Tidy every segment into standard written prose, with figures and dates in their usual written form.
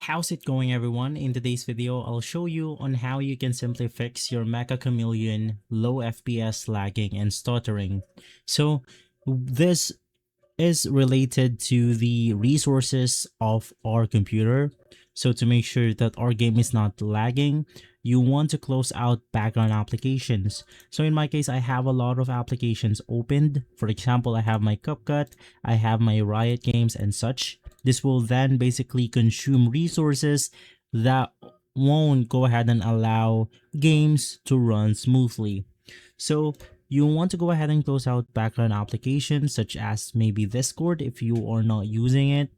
How's it going, everyone? In today's video, I'll show you on how you can simply fix your MECCHA Chameleon low FPS lagging and stuttering. So this is related to the resources of our computer. So to make sure that our game is not lagging, you want to close out background applications. So in my case, I have a lot of applications opened. For example, I have my CapCut, I have my Riot games and such. This will then basically consume resources that won't go ahead and allow games to run smoothly. So you want to go ahead and close out background applications such as maybe Discord if you are not using it.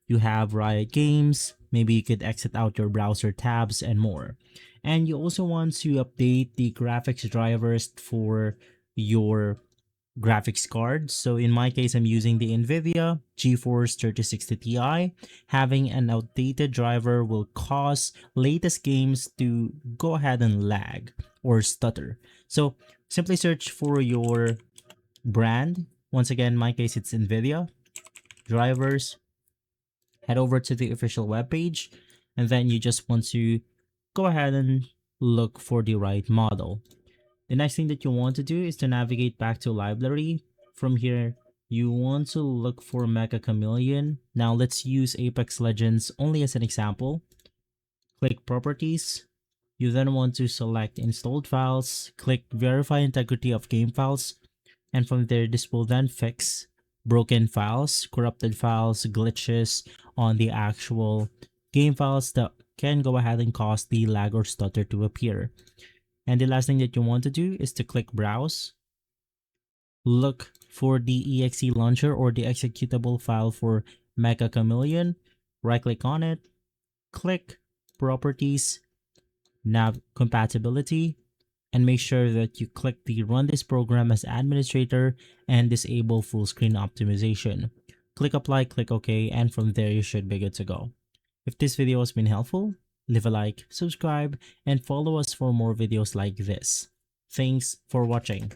You have Riot games, maybe you could exit out your browser tabs and more. And you also want to update the graphics drivers for your graphics cards. So in my case, I'm using the NVIDIA GeForce 3060 Ti. Having an outdated driver will cause latest games to go ahead and lag or stutter. So simply search for your brand. Once again, in my case, it's NVIDIA drivers. Head over to the official webpage, and then you just want to go ahead and look for the right model. The next thing that you want to do is to navigate back to library. From here, you want to look for MECCHA Chameleon. Now let's use Apex Legends only as an example. Click Properties. You then want to select Installed Files, click Verify Integrity of Game Files, and from there this will then fix broken files, corrupted files, glitches on the actual game files that can go ahead and cause the lag or stutter to appear. And the last thing that you want to do is to click Browse. Look for the exe launcher or the executable file for MECCHA Chameleon. Right click on it, click Properties, Nav Compatibility, and make sure that you click the Run this program as administrator and disable full screen optimization. Click Apply, click OK, and from there you should be good to go. If this video has been helpful, leave a like, subscribe, and follow us for more videos like this. Thanks for watching.